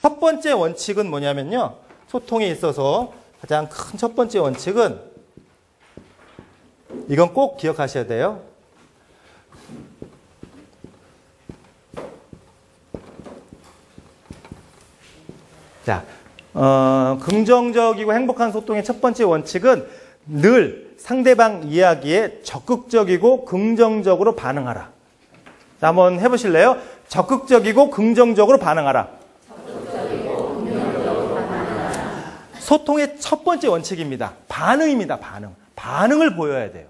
첫 번째 원칙은 뭐냐면요. 소통에 있어서 가장 큰 첫 번째 원칙은 이건 꼭 기억하셔야 돼요. 자, 긍정적이고 행복한 소통의 첫 번째 원칙은 늘 상대방 이야기에 적극적이고 긍정적으로 반응하라. 자, 한번 해보실래요? 적극적이고 긍정적으로 반응하라. 소통의 첫 번째 원칙입니다. 반응입니다. 반응을 보여야 돼요.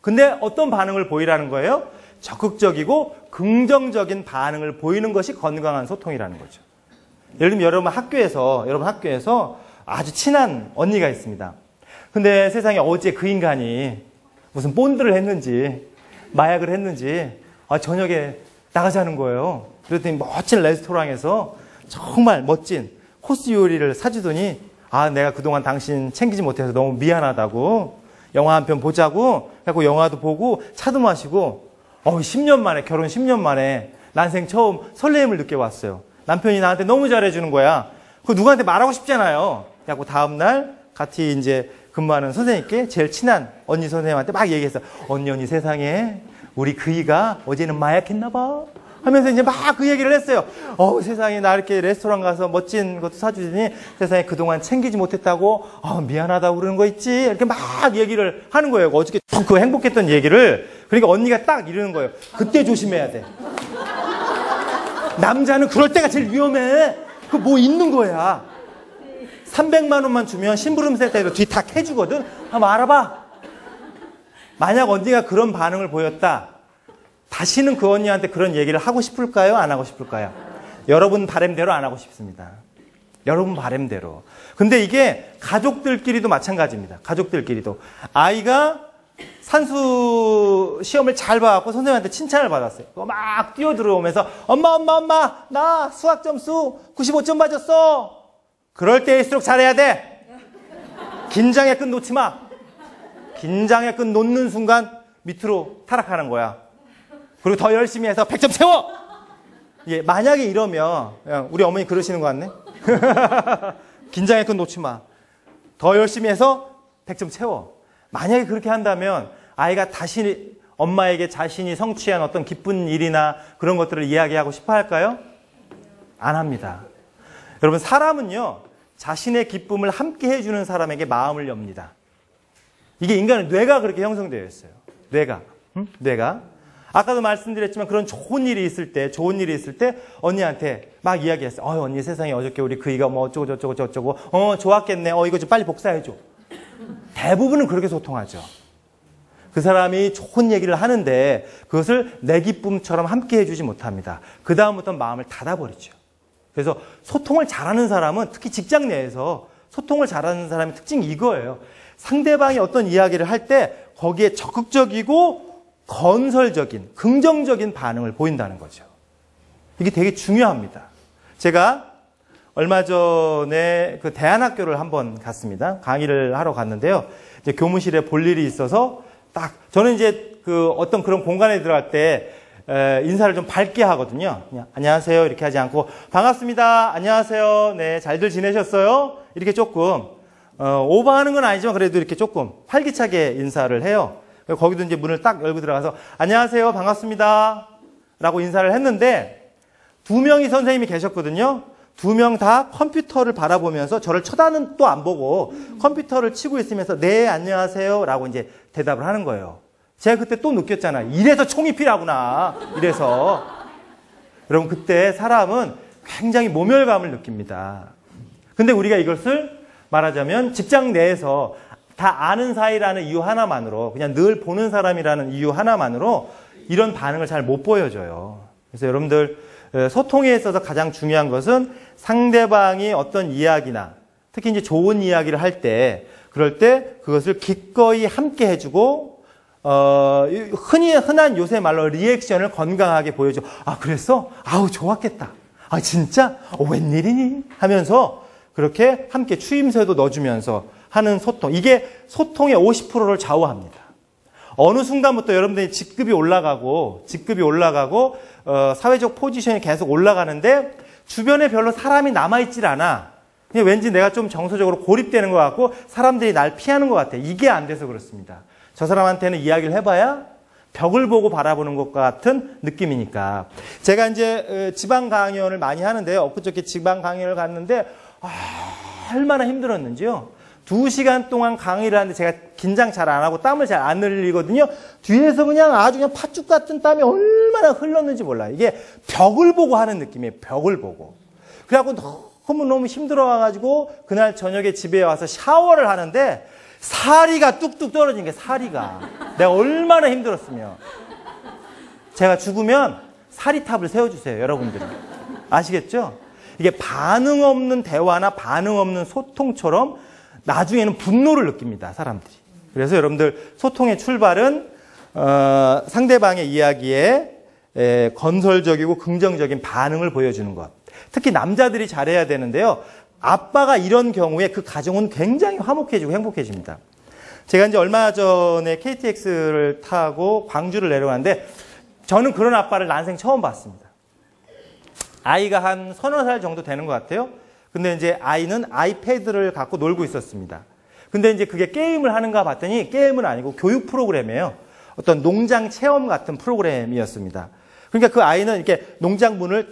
근데 어떤 반응을 보이라는 거예요? 적극적이고 긍정적인 반응을 보이는 것이 건강한 소통이라는 거죠. 예를 들면 여러분 학교에서 아주 친한 언니가 있습니다. 근데 세상에 어제 그 인간이 무슨 본드를 했는지 마약을 했는지 저녁에 나가자는 거예요. 그랬더니 멋진 레스토랑에서 정말 멋진 코스 요리를 사주더니 내가 그동안 당신 챙기지 못해서 너무 미안하다고 영화 한 편 보자고 해갖고 영화도 보고 차도 마시고 10년 만에 결혼 10년 만에 난생 처음 설렘을 느껴봤어요. 남편이 나한테 너무 잘해주는 거야. 그거 누구한테 말하고 싶잖아요. 그래갖고 다음날 같이 이제 근무하는 선생님께 제일 친한 언니 선생님한테 막 얘기했어. 언니 세상에 우리 그이가 어제는 마약했나 봐 하면서 이제 막 그 얘기를 했어요. 세상에 나 이렇게 레스토랑 가서 멋진 것도 사주더니 세상에 그동안 챙기지 못했다고 미안하다고 그러는 거 있지. 이렇게 막 얘기를 하는 거예요. 어저께 그 행복했던 얘기를. 그러니까 언니가 딱 이러는 거예요. 그때 조심해야 돼. 남자는 그럴 때가 제일 위험해. 그 뭐 있는 거야. 300만 원만 주면 심부름센터에서 뒤 탁 해주거든. 한번 알아봐. 만약 언니가 그런 반응을 보였다. 다시는 그 언니한테 그런 얘기를 하고 싶을까요? 안 하고 싶을까요? 여러분 바람대로 안 하고 싶습니다. 여러분 바람대로. 근데 이게 가족들끼리도 마찬가지입니다. 가족들끼리도. 아이가 산수 시험을 잘 봐갖고 선생님한테 칭찬을 받았어요. 막 뛰어들어오면서 엄마 나 수학 점수 95점 맞았어. 그럴 때일수록 잘해야 돼. 긴장의 끈 놓지 마. 긴장의 끈 놓는 순간 밑으로 타락하는 거야. 그리고 더 열심히 해서 100점 채워. 만약에 이러면 우리 어머니 그러시는 것 같네. 긴장의 끈 놓지 마. 더 열심히 해서 100점 채워. 만약에 그렇게 한다면 아이가 다시 엄마에게 자신이 성취한 어떤 기쁜 일이나 그런 것들을 이야기하고 싶어 할까요? 안 합니다. 여러분 사람은요. 자신의 기쁨을 함께 해주는 사람에게 마음을 엽니다. 이게 인간의 뇌가 그렇게 형성되어 있어요. 뇌가. 아까도 말씀드렸지만 그런 좋은 일이 있을 때 언니한테 막 이야기했어요. 언니 세상에 어저께 우리 그이가 뭐 어쩌고 저쩌고 좋았겠네. 이거 좀 빨리 복사해줘. 대부분은 그렇게 소통하죠. 그 사람이 좋은 얘기를 하는데 그것을 내 기쁨처럼 함께 해주지 못합니다. 그 다음부터는 마음을 닫아버리죠. 그래서 소통을 잘하는 사람은 특히 직장 내에서 소통을 잘하는 사람의 특징이 이거예요. 상대방이 어떤 이야기를 할 때 거기에 적극적이고 건설적인, 긍정적인 반응을 보인다는 거죠. 이게 되게 중요합니다. 제가 얼마 전에 그 대안학교를 한번 갔습니다. 강의를 하러 갔는데요. 이제 교무실에 볼 일이 있어서 저는 이제 어떤 그런 공간에 들어갈 때 인사를 좀 밝게 하거든요. 그냥 안녕하세요 이렇게 하지 않고 반갑습니다. 안녕하세요. 네, 잘들 지내셨어요? 이렇게 조금 오버하는 건 아니지만 그래도 이렇게 조금 활기차게 인사를 해요. 거기도 이제 문을 딱 열고 들어가서 안녕하세요 반갑습니다 라고 인사를 했는데 2명이 선생님이 계셨거든요. 2명 다 컴퓨터를 바라보면서 저를 쳐다는 또 안 보고 컴퓨터를 치고 있으면서 네 안녕하세요 라고 이제 대답을 하는 거예요. 제가 그때 또 느꼈잖아요. 이래서 총이 필요하구나. 이래서 여러분 그때 사람은 굉장히 모멸감을 느낍니다. 근데 우리가 이것을 말하자면 직장 내에서 다 아는 사이라는 이유 하나만으로 그냥 늘 보는 사람이라는 이유 하나만으로 이런 반응을 잘 못 보여줘요. 그래서 여러분들 소통에 있어서 가장 중요한 것은 상대방이 어떤 이야기나 특히 이제 좋은 이야기를 할 때 그럴 때 그것을 기꺼이 함께 해주고 흔한 요새 말로 리액션을 건강하게 보여줘. 그랬어? 아우 좋았겠다. 진짜? 웬일이니? 하면서 그렇게 함께 추임새도 넣어주면서 하는 소통. 이게 소통의 50%를 좌우합니다. 어느 순간부터 여러분들이 직급이 올라가고 사회적 포지션이 계속 올라가는데 주변에 별로 사람이 남아있질 않아. 그냥 왠지 내가 좀 정서적으로 고립되는 것 같고 사람들이 날 피하는 것 같아. 이게 안 돼서 그렇습니다. 저 사람한테는 이야기를 해봐야 벽을 보고 바라보는 것 같은 느낌이니까. 제가 이제 지방 강연을 많이 하는데요. 엊그저께 지방 강연을 갔는데 얼마나 힘들었는지요. 2시간 동안 강의를 하는데 제가 긴장 잘 안 하고 땀을 잘 안 흘리거든요. 뒤에서 그냥 아주 그냥 팥죽 같은 땀이 얼마나 흘렀는지 몰라요. 이게 벽을 보고 하는 느낌이에요. 벽을 보고. 그래갖고 너무너무 힘들어가지고 그날 저녁에 집에 와서 샤워를 하는데 사리가 뚝뚝 떨어진 게 사리가. 내가 얼마나 힘들었으면. 제가 죽으면 사리탑을 세워주세요. 여러분들이. 아시겠죠? 이게 반응 없는 대화나 반응 없는 소통처럼 나중에는 분노를 느낍니다. 사람들이. 그래서 여러분들 소통의 출발은 상대방의 이야기에 건설적이고 긍정적인 반응을 보여주는 것. 특히 남자들이 잘해야 되는데요. 아빠가 이런 경우에 그 가정은 굉장히 화목해지고 행복해집니다. 제가 이제 얼마 전에 KTX를 타고 광주를 내려가는데 저는 그런 아빠를 난생 처음 봤습니다. 아이가 한 서너 살 정도 되는 것 같아요. 근데 이제 아이는 아이패드를 갖고 놀고 있었습니다. 근데 이제 그게 게임을 하는가 봤더니 게임은 아니고 교육 프로그램이에요. 어떤 농장 체험 같은 프로그램이었습니다. 그러니까 그 아이는 이렇게 농장문을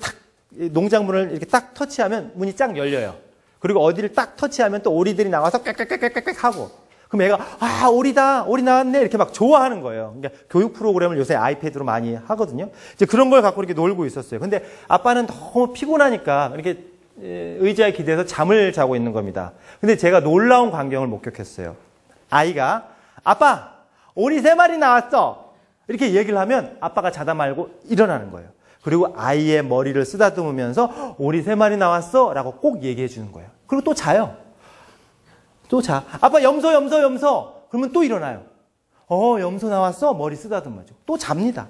이렇게 딱 터치하면 문이 쫙 열려요. 그리고 어디를 딱 터치하면 또 오리들이 나와서 꽥꽥꽥꽥 하고. 그럼 애가 오리다, 오리 나왔네 이렇게 막 좋아하는 거예요. 그러니까 교육 프로그램을 요새 아이패드로 많이 하거든요. 이제 그런 걸 갖고 이렇게 놀고 있었어요. 근데 아빠는 너무 피곤하니까 이렇게 의자에 기대서 잠을 자고 있는 겁니다. 근데 제가 놀라운 광경을 목격했어요. 아이가 아빠 오리 3마리 나왔어 이렇게 얘기를 하면 아빠가 자다 말고 일어나는 거예요. 그리고 아이의 머리를 쓰다듬으면서 오리 3마리 나왔어 라고 꼭 얘기해 주는 거예요. 그리고 또 자요. 또 자. 아빠 염소 그러면 또 일어나요. 염소 나왔어? 머리 쓰다듬어줘. 또 잡니다.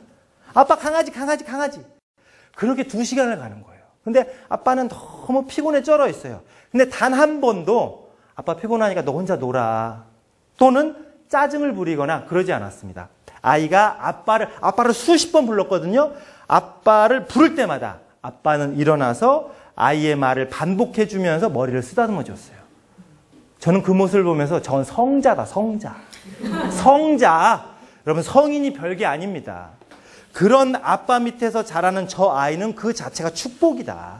아빠 강아지 그렇게 2시간을 가는 거예요. 근데 아빠는 너무 피곤해 쩔어 있어요. 근데 단 한 번도 아빠 피곤하니까 너 혼자 놀아 또는 짜증을 부리거나 그러지 않았습니다. 아이가 아빠를 수십 번 불렀거든요. 아빠를 부를 때마다 아빠는 일어나서 아이의 말을 반복해 주면서 머리를 쓰다듬어 줬어요. 저는 그 모습을 보면서 전 성자다, 성자. 여러분 성인이 별게 아닙니다. 그런 아빠 밑에서 자라는 저 아이는 그 자체가 축복이다.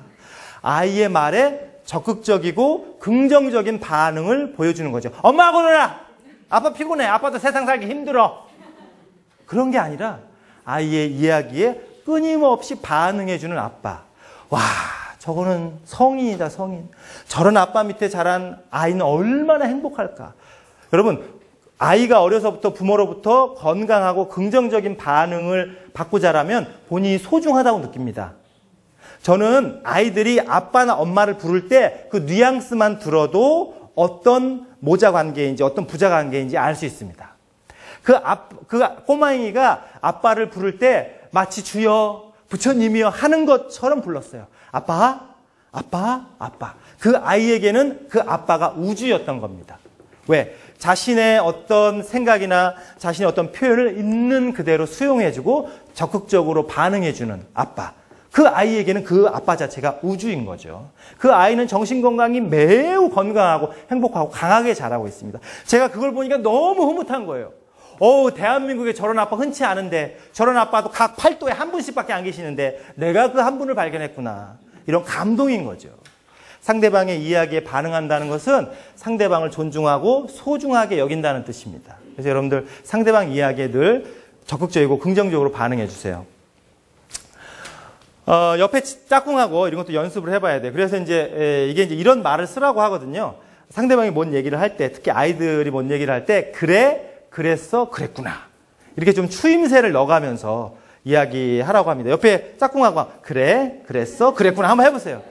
아이의 말에 적극적이고 긍정적인 반응을 보여주는 거죠. 엄마하고 놀아! 아빠 피곤해. 아빠도 세상 살기 힘들어. 그런 게 아니라 아이의 이야기에 끊임없이 반응해주는 아빠. 와, 저거는 성인이다, 성인. 저런 아빠 밑에 자란 아이는 얼마나 행복할까. 여러분, 아이가 어려서부터 부모로부터 건강하고 긍정적인 반응을 받고 자라면 본인이 소중하다고 느낍니다. 저는 아이들이 아빠나 엄마를 부를 때 그 뉘앙스만 들어도 어떤 모자 관계인지 어떤 부자 관계인지 알 수 있습니다. 그 꼬마잉이가 아빠를 부를 때 마치 주여, 부처님이여 하는 것처럼 불렀어요. 아빠. 그 아이에게는 그 아빠가 우주였던 겁니다. 왜? 자신의 어떤 생각이나 자신의 어떤 표현을 있는 그대로 수용해주고 적극적으로 반응해주는 아빠. 그 아이에게는 그 아빠 자체가 우주인 거죠. 그 아이는 정신건강이 매우 건강하고 행복하고 강하게 자라고 있습니다. 제가 그걸 보니까 너무 흐뭇한 거예요. 대한민국에 저런 아빠 흔치 않은데 저런 아빠도 각 팔도에 한 분씩밖에 안 계시는데 내가 그 한 분을 발견했구나. 이런 감동인 거죠. 상대방의 이야기에 반응한다는 것은 상대방을 존중하고 소중하게 여긴다는 뜻입니다. 그래서 여러분들 상대방 이야기에 늘 적극적이고 긍정적으로 반응해 주세요. 옆에 짝꿍하고 이런 것도 연습을 해봐야 돼요. 그래서 이게 이제 이런 말을 쓰라고 하거든요. 상대방이 뭔 얘기를 할 때, 특히 아이들이 뭔 얘기를 할 때, 그래, 그랬어, 그랬구나. 이렇게 좀 추임새를 넣어가면서 이야기하라고 합니다. 옆에 짝꿍하고 그래, 그랬어, 그랬구나. 한번 해보세요.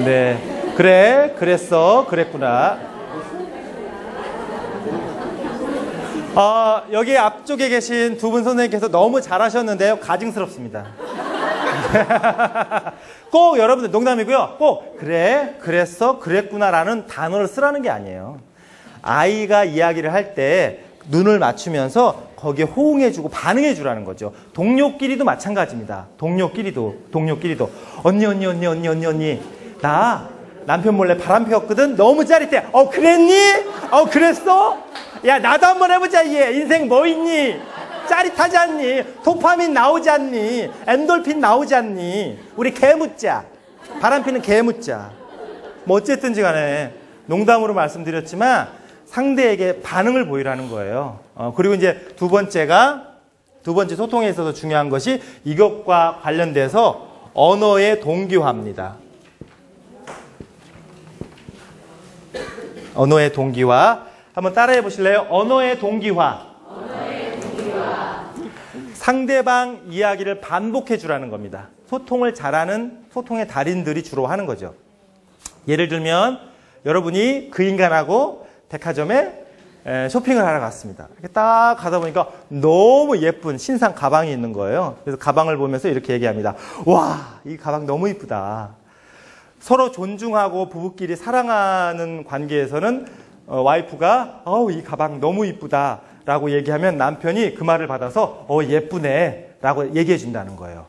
네. 그래, 그랬어, 그랬구나. 여기 앞쪽에 계신 두 분 선생님께서 너무 잘하셨는데요. 가증스럽습니다. 꼭 여러분들 농담이고요. 꼭 그래, 그랬어, 그랬구나라는 단어를 쓰라는 게 아니에요. 아이가 이야기를 할 때 눈을 맞추면서 거기에 호응해주고 반응해주라는 거죠. 동료끼리도 마찬가지입니다. 동료끼리도. 언니. 나 남편 몰래 바람 피웠거든? 너무 짜릿해. 그랬니? 그랬어? 야, 나도 한번 해보자, 얘. 인생 뭐 있니? 짜릿하지 않니? 도파민 나오지 않니? 엔돌핀 나오지 않니? 우리 개 묻자. 바람 피는 개 묻자. 뭐 어쨌든지 간에 농담으로 말씀드렸지만 상대에게 반응을 보이라는 거예요. 그리고 이제 두 번째 소통에 있어서 중요한 것이 이것과 관련돼서 언어의 동기화입니다. 언어의 동기화. 한번 따라해 보실래요? 언어의 동기화. 상대방 이야기를 반복해 주라는 겁니다. 소통을 잘하는 소통의 달인들이 주로 하는 거죠. 예를 들면 여러분이 그 인간하고 백화점에 쇼핑을 하러 갔습니다. 이렇게 딱 가다 보니까 너무 예쁜 신상 가방이 있는 거예요. 그래서 가방을 보면서 이렇게 얘기합니다. 와, 이 가방 너무 이쁘다. 서로 존중하고 부부끼리 사랑하는 관계에서는 와이프가 이 가방 너무 이쁘다 라고 얘기하면 남편이 그 말을 받아서 예쁘네 라고 얘기해 준다는 거예요.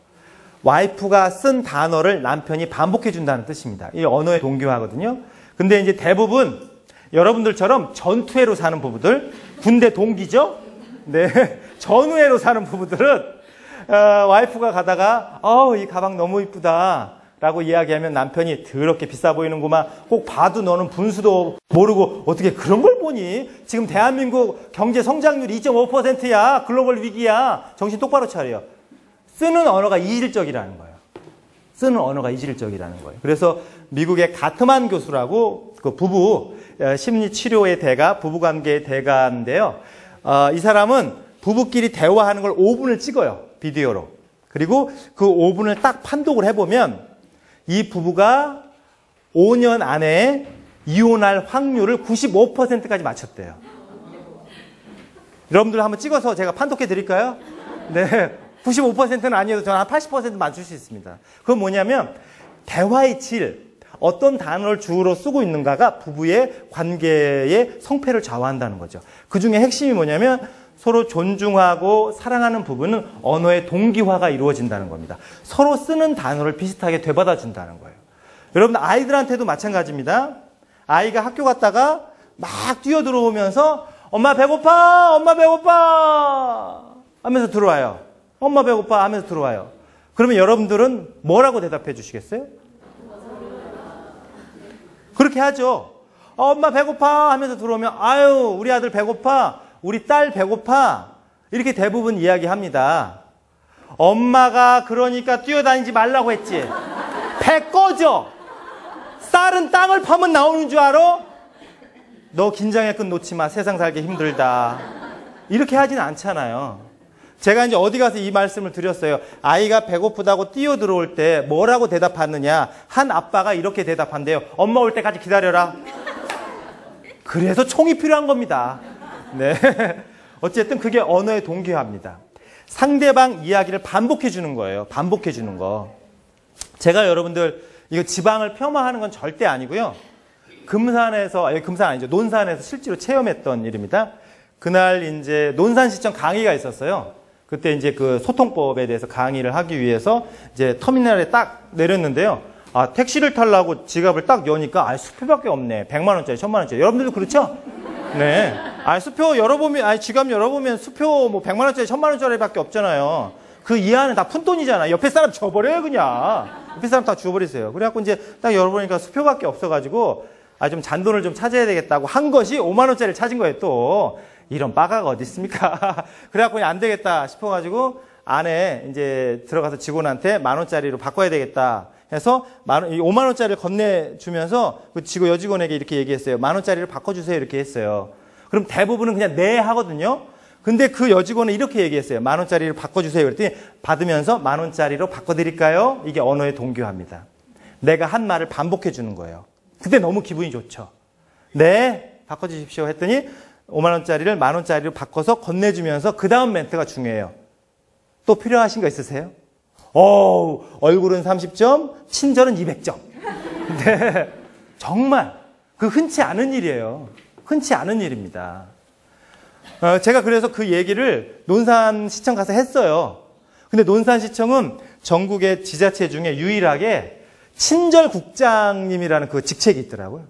와이프가 쓴 단어를 남편이 반복해 준다는 뜻입니다. 이 언어의 동기화거든요. 근데 이제 대부분 여러분들처럼 전투회로 사는 부부들, 군대 동기죠? 네. 전우회로 사는 부부들은 와이프가 가다가 이 가방 너무 이쁘다 라고 이야기하면 남편이 더럽게 비싸 보이는구만. 꼭 봐도 너는 분수도 모르고 어떻게 그런 걸 보니? 지금 대한민국 경제 성장률 2.5%야. 글로벌 위기야. 정신 똑바로 차려. 쓰는 언어가 이질적이라는 거예요. 그래서 미국의 가트만 교수라고 그 부부 심리 치료의 대가, 부부관계의 대가인데요. 이 사람은 부부끼리 대화하는 걸 5분을 찍어요. 비디오로. 그리고 그 5분을 딱 판독을 해보면 이 부부가 5년 안에 이혼할 확률을 95%까지 맞췄대요. 여러분들 한번 찍어서 제가 판독해 드릴까요? 네. 95%는 아니어도 저는 한 80% 맞출 수 있습니다. 그건 뭐냐면 대화의 질, 어떤 단어를 주로 쓰고 있는가가 부부의 관계의 성패를 좌우한다는 거죠. 그 중에 핵심이 뭐냐면 서로 존중하고 사랑하는 부부는 언어의 동기화가 이루어진다는 겁니다. 서로 쓰는 단어를 비슷하게 되받아 준다는 거예요. 여러분 아이들한테도 마찬가지입니다. 아이가 학교 갔다가 막 뛰어들어오면서 엄마 배고파 하면서 들어와요. 엄마 배고파 하면서 들어와요. 그러면 여러분들은 뭐라고 대답해 주시겠어요? 그렇게 하죠. 엄마 배고파 하면서 들어오면 아유 우리 아들 배고파, 우리 딸 배고파 이렇게 대부분 이야기합니다. 엄마가 그러니까 뛰어다니지 말라고 했지. 배 꺼져. 쌀은 땅을 파면 나오는 줄 알아? 너 긴장의 끈 놓지 마. 세상 살기 힘들다. 이렇게 하지는 않잖아요. 제가 이제 어디 가서 이 말씀을 드렸어요. 아이가 배고프다고 뛰어들어올 때 뭐라고 대답하느냐. 한 아빠가 이렇게 대답한대요. 엄마 올 때까지 기다려라. 그래서 총이 필요한 겁니다. 네. 어쨌든 그게 언어의 동기화입니다. 상대방 이야기를 반복해 주는 거예요. 반복해 주는 거. 제가 여러분들 이거 지방을 폄하하는 건 절대 아니고요. 금산 아니죠. 논산에서 실제로 체험했던 일입니다. 그날 이제 논산시청 강의가 있었어요. 그때 이제 그 소통법에 대해서 강의를 하기 위해서 이제 터미널에 딱 내렸는데요. 택시를 타려고 지갑을 딱 여니까 수표밖에 없네. 100만 원짜리, 1000만 원짜리. 여러분들도 그렇죠? 네. 수표 열어보면, 지갑 열어보면 수표 뭐 100만 원짜리, 1000만 원짜리밖에 없잖아요. 그 이하는 다 푼돈이잖아. 옆에 사람 줘버려요, 그냥. 옆에 사람 다 주워버리세요. 그래갖고 이제 딱 열어보니까 수표밖에 없어가지고, 좀 잔돈을 좀 찾아야 되겠다고 한 것이 5만 원짜리를 찾은 거예요, 또. 이런 빠가가 어디 있습니까? 그래갖고 안 되겠다 싶어가지고 안에 이제 들어가서 직원한테 10,000원짜리로 바꿔야 되겠다 해서 5만원짜리를 건네주면서 그 여직원에게 이렇게 얘기했어요. 10,000원짜리를 바꿔주세요. 이렇게 했어요. 그럼 대부분은 그냥 네 하거든요. 근데 그 여직원은 이렇게 얘기했어요. 10,000원짜리를 바꿔주세요. 그랬더니 받으면서 10,000원짜리로 바꿔드릴까요? 이게 언어의 동기화입니다. 내가 한 말을 반복해 주는 거예요. 그때 너무 기분이 좋죠. 네, 바꿔주십시오 했더니 5만원짜리를 10,000원짜리로 바꿔서 건네주면서 그 다음 멘트가 중요해요. 또 필요하신 거 있으세요? 얼굴은 30점, 친절은 200점. 네, 정말 그 흔치 않은 일이에요. 흔치 않은 일입니다. 제가 그래서 그 얘기를 논산시청 가서 했어요. 근데 논산시청은 전국의 지자체 중에 유일하게 친절국장님이라는 그 직책이 있더라고요.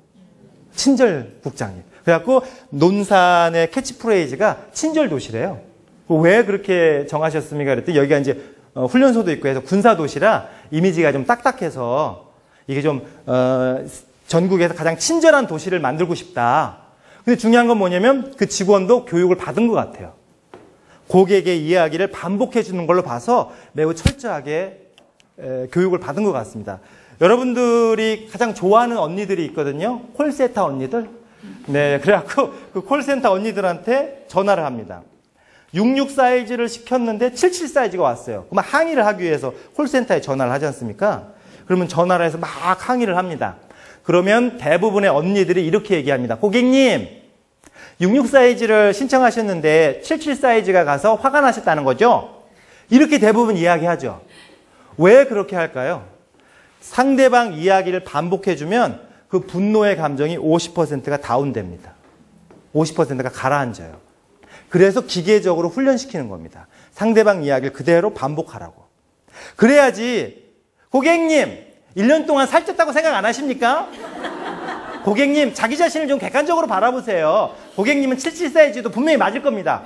친절국장님. 그래갖고 논산의 캐치프레이즈가 친절도시래요. 왜 그렇게 정하셨습니까? 그랬더니 여기가 이제 훈련소도 있고 해서 군사도시라 이미지가 좀 딱딱해서 이게 좀 전국에서 가장 친절한 도시를 만들고 싶다. 근데 중요한 건 뭐냐면 그 직원도 교육을 받은 것 같아요. 고객의 이야기를 반복해 주는 걸로 봐서 매우 철저하게 교육을 받은 것 같습니다. 여러분들이 가장 좋아하는 언니들이 있거든요. 콜센터 언니들. 네, 그래갖고 그 콜센터 언니들한테 전화를 합니다. 66 사이즈를 시켰는데 77 사이즈가 왔어요. 그러면 항의를 하기 위해서 콜센터에 전화를 하지 않습니까? 그러면 전화를 해서 막 항의를 합니다. 그러면 대부분의 언니들이 이렇게 얘기합니다. 고객님, 66 사이즈를 신청하셨는데 77 사이즈가 가서 화가 나셨다는 거죠? 이렇게 대부분 이야기하죠. 왜 그렇게 할까요? 상대방 이야기를 반복해주면 그 분노의 감정이 50%가 다운됩니다. 50%가 가라앉아요. 그래서 기계적으로 훈련시키는 겁니다. 상대방 이야기를 그대로 반복하라고. 그래야지 고객님 1년 동안 살쪘다고 생각 안 하십니까? 고객님 자기 자신을 좀 객관적으로 바라보세요. 고객님은 77 사이즈도 분명히 맞을 겁니다.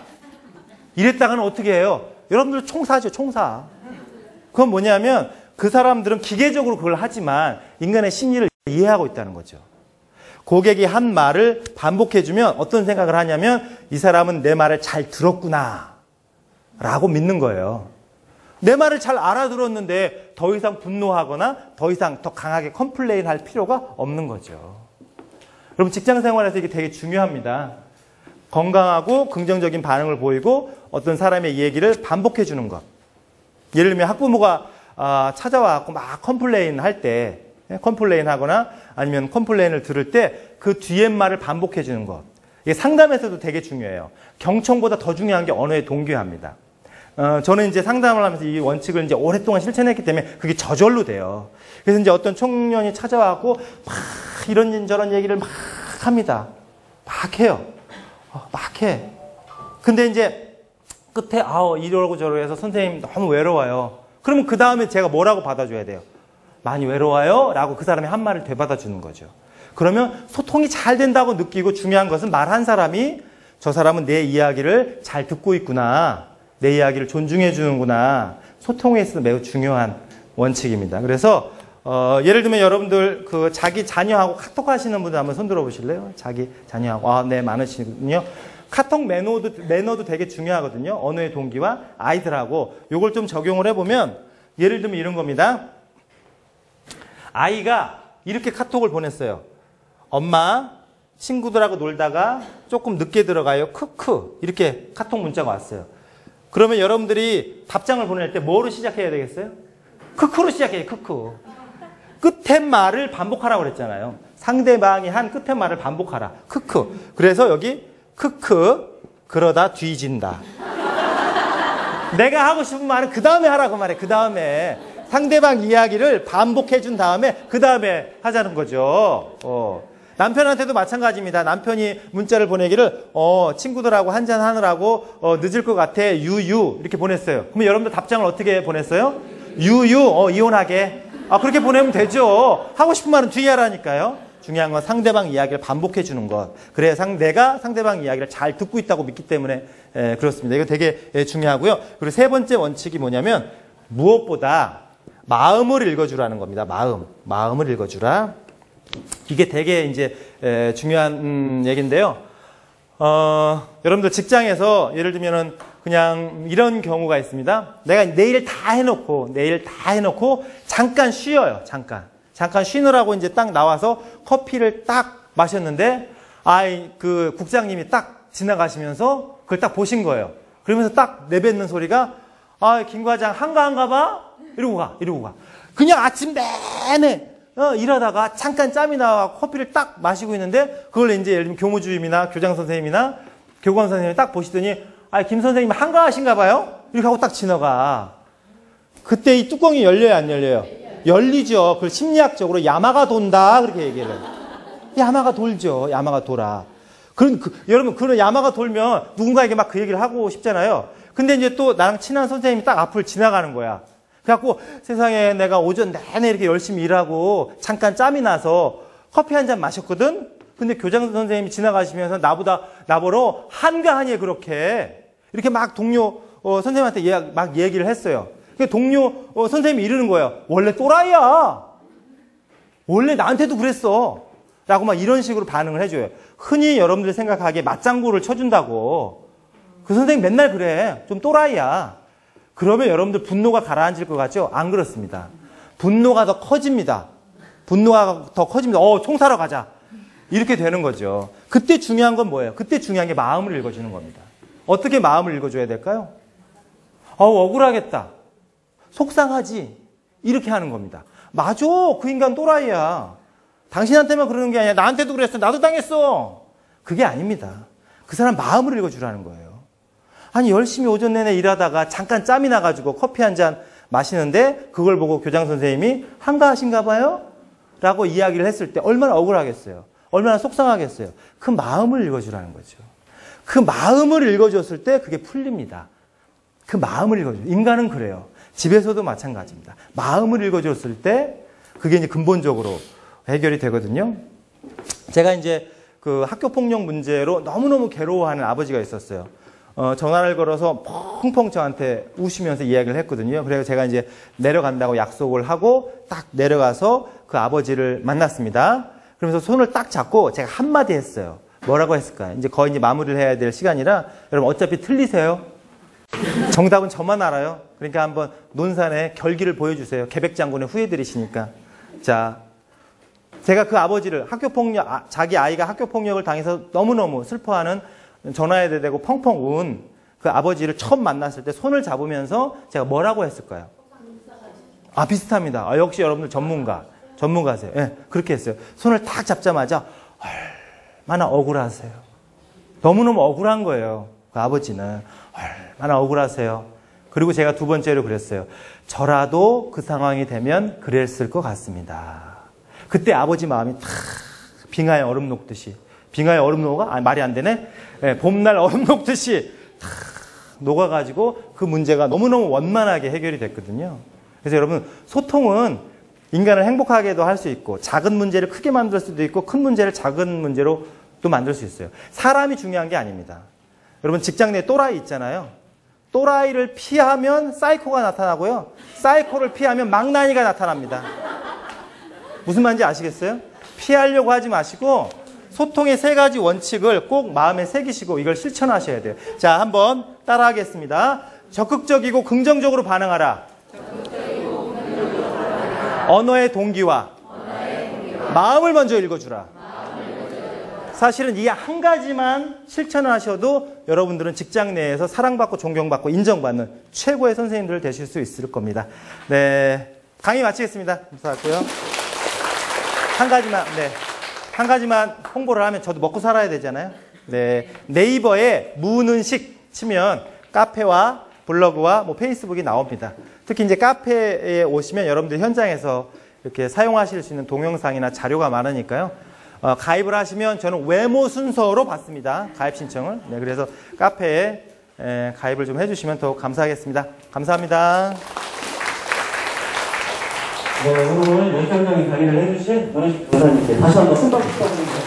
이랬다가는 어떻게 해요? 여러분들 총사죠, 총사. 그건 뭐냐면 그 사람들은 기계적으로 그걸 하지만 인간의 심리를 이해하고 있다는 거죠. 고객이 한 말을 반복해주면 어떤 생각을 하냐면 이 사람은 내 말을 잘 들었구나 라고 믿는 거예요. 내 말을 잘 알아들었는데 더 이상 분노하거나 더 이상 더 강하게 컴플레인 할 필요가 없는 거죠. 여러분 직장 생활에서 이게 되게 중요합니다. 건강하고 긍정적인 반응을 보이고 어떤 사람의 얘기를 반복해 주는 것. 예를 들면 학부모가 찾아와서 막 컴플레인 할 때, 컴플레인 하거나 아니면 컴플레인을 들을 때 그 뒤에 말을 반복해 주는 것. 이게 상담에서도 되게 중요해요. 경청보다 더 중요한 게 언어의 동기화입니다. 저는 이제 상담을 하면서 이 원칙을 이제 오랫동안 실천했기 때문에 그게 저절로 돼요. 그래서 이제 어떤 청년이 찾아와갖고 막 이런 저런 얘기를 막 합니다. 막 해요. 막 해. 근데 이제 끝에 이러고 저러고 해서 선생님 너무 외로워요. 그러면 그 다음에 제가 뭐라고 받아줘야 돼요? 많이 외로워요? 라고 그 사람이 한 말을 되받아주는 거죠. 그러면 소통이 잘 된다고 느끼고 중요한 것은 말한 사람이 저 사람은 내 이야기를 잘 듣고 있구나. 내 이야기를 존중해 주는구나. 소통에 있어서 매우 중요한 원칙입니다. 그래서 예를 들면 여러분들 그 자기 자녀하고 카톡 하시는 분들 한번 손 들어 보실래요? 자기 자녀하고 네 많으시군요. 카톡 매너도 되게 중요하거든요. 언어의 동기와 아이들하고 요걸 좀 적용을 해보면 예를 들면 이런 겁니다. 아이가 이렇게 카톡을 보냈어요. 엄마 친구들하고 놀다가 조금 늦게 들어가요. 크크 이렇게 카톡 문자가 왔어요. 그러면 여러분들이 답장을 보낼 때 뭐로 시작해야 되겠어요? 크크로 시작해요. 크크. 끝의 말을 반복하라고 그랬잖아요. 상대방이 한 끝의 말을 반복하라. 크크. 그래서 여기 크크 그러다 뒤진다. 내가 하고 싶은 말은 그 다음에 하라고 말해. 그 다음에 상대방 이야기를 반복해 준 다음에 그 다음에 하자는 거죠. 남편한테도 마찬가지입니다. 남편이 문자를 보내기를 친구들하고 한잔 하느라고 늦을 것 같아. 유유 이렇게 보냈어요. 그러면 여러분들 답장을 어떻게 보냈어요? 유유 이혼하게. 그렇게 보내면 되죠. 하고 싶은 말은 뒤에 하라니까요. 중요한 건 상대방 이야기를 반복해 주는 것. 그래야 내가 상대방 이야기를 잘 듣고 있다고 믿기 때문에 그렇습니다. 이거 되게 중요하고요. 그리고 세 번째 원칙이 뭐냐면 무엇보다 마음을 읽어주라는 겁니다. 마음을 읽어주라. 이게 되게 이제 중요한 얘기인데요. 여러분들 직장에서 예를 들면은 그냥 이런 경우가 있습니다. 내가 내일 다 해놓고 잠깐 쉬어요. 잠깐 쉬느라고 이제 딱 나와서 커피를 딱 마셨는데 그 국장님이 딱 지나가시면서 그걸 딱 보신 거예요. 그러면서 딱 내뱉는 소리가 김 과장 한가한가 봐? 이러고 가. 그냥 아침 내내 일하다가 잠깐 짬이 나와 커피를 딱 마시고 있는데 그걸 이제 예를 들면 교무주임이나 교장 선생님이나 교관 선생님이 딱 보시더니 김 선생님 한가하신가 봐요? 이렇게 하고 딱 지나가. 그때 이 뚜껑이 열려요, 안 열려요? 열리죠. 그걸 심리학적으로 야마가 돈다 그렇게 얘기를 해요. 야마가 돌죠. 야마가 돌아. 여러분, 그런 야마가 돌면 누군가에게 막 그 얘기를 하고 싶잖아요. 근데 이제 또 나랑 친한 선생님이 딱 앞을 지나가는 거야. 그래갖고 세상에 내가 오전 내내 이렇게 열심히 일하고 잠깐 짬이 나서 커피 한 잔 마셨거든? 근데 교장 선생님이 지나가시면서 나보러 한가하니 그렇게 이렇게 막 동료 선생님한테 막 얘기를 했어요. 동료 선생님이 이러는 거예요. 원래 또라이야. 원래 나한테도 그랬어. 라고 막 이런 식으로 반응을 해줘요. 흔히 여러분들 생각하기에 맞장구를 쳐준다고. 그 선생님 맨날 그래. 좀 또라이야. 그러면 여러분들 분노가 가라앉을 것 같죠? 안 그렇습니다. 분노가 더 커집니다. 분노가 더 커집니다. 총 사러 가자. 이렇게 되는 거죠. 그때 중요한 건 뭐예요? 그때 중요한 게 마음을 읽어주는 겁니다. 어떻게 마음을 읽어줘야 될까요? 억울하겠다. 속상하지. 이렇게 하는 겁니다. 맞아. 그 인간 또라이야. 당신한테만 그러는 게 아니라 나한테도 그랬어. 나도 당했어. 그게 아닙니다. 그 사람 마음을 읽어주라는 거예요. 아니 열심히 오전 내내 일하다가 잠깐 짬이 나가지고 커피 한 잔 마시는데 그걸 보고 교장 선생님이 한가하신가 봐요? 라고 이야기를 했을 때 얼마나 억울하겠어요. 얼마나 속상하겠어요. 그 마음을 읽어주라는 거죠. 그 마음을 읽어줬을 때 그게 풀립니다. 그 마음을 읽어줘요. 인간은 그래요. 집에서도 마찬가지입니다. 마음을 읽어줬을 때 그게 이제 근본적으로 해결이 되거든요. 제가 이제 그 학교 폭력 문제로 너무너무 괴로워하는 아버지가 있었어요. 전화를 걸어서 펑펑 저한테 우시면서 이야기를 했거든요. 그래서 제가 이제 내려간다고 약속을 하고 딱 내려가서 그 아버지를 만났습니다. 그러면서 손을 딱 잡고 제가 한마디 했어요. 뭐라고 했을까요? 이제 거의 이제 마무리를 해야 될 시간이라 여러분 어차피 틀리세요. 정답은 저만 알아요. 그러니까 한번 논산의 결기를 보여주세요. 계백장군의 후예들이시니까. 자, 제가 그 아버지를 자기 아이가 학교폭력을 당해서 너무너무 슬퍼하는 전화에 대고 펑펑 운 그 아버지를 처음 만났을 때 손을 잡으면서 제가 뭐라고 했을까요? 비슷합니다. 역시 여러분들 전문가세요. 네, 그렇게 했어요. 손을 딱 잡자마자 얼마나 억울하세요. 너무너무 억울한 거예요. 그 아버지는 얼마나 억울하세요. 그리고 제가 두 번째로 그랬어요. 저라도 그 상황이 되면 그랬을 것 같습니다. 그때 아버지 마음이 탁 빙하에 얼음 녹듯이 빙하에 얼음 녹아? 말이 안 되네. 네, 봄날 얼음 녹듯이 탁 녹아가지고 그 문제가 너무너무 원만하게 해결이 됐거든요. 그래서 여러분 소통은 인간을 행복하게도 할 수 있고 작은 문제를 크게 만들 수도 있고 큰 문제를 작은 문제로 또 만들 수 있어요. 사람이 중요한 게 아닙니다. 여러분 직장 내에 또라이 있잖아요. 또라이를 피하면 사이코가 나타나고요. 사이코를 피하면 망나니가 나타납니다. 무슨 말인지 아시겠어요? 피하려고 하지 마시고 소통의 3가지 원칙을 꼭 마음에 새기시고 이걸 실천하셔야 돼요. 자, 한번 따라하겠습니다. 적극적이고 긍정적으로 반응하라. 언어의 동기와 마음을 먼저 읽어주라. 사실은 이 한 가지만 실천을 하셔도 여러분들은 직장 내에서 사랑받고 존경받고 인정받는 최고의 선생님들 되실 수 있을 겁니다. 네, 강의 마치겠습니다. 감사하고요. 한 가지만 홍보를 하면 저도 먹고 살아야 되잖아요. 네, 네이버에 무는식 치면 카페와 블로그와 뭐 페이스북이 나옵니다. 특히 이제 카페에 오시면 여러분들 현장에서 이렇게 사용하실 수 있는 동영상이나 자료가 많으니까요. 가입을 하시면 저는 외모 순서로 받습니다. 가입 신청을. 네, 그래서 카페에 가입을 좀 해주시면 더욱 감사하겠습니다. 감사합니다. 네, 오늘 연상장에 강의를 해주신 노래식 교사님께 다시 한번 손 박수 부탁드립니다.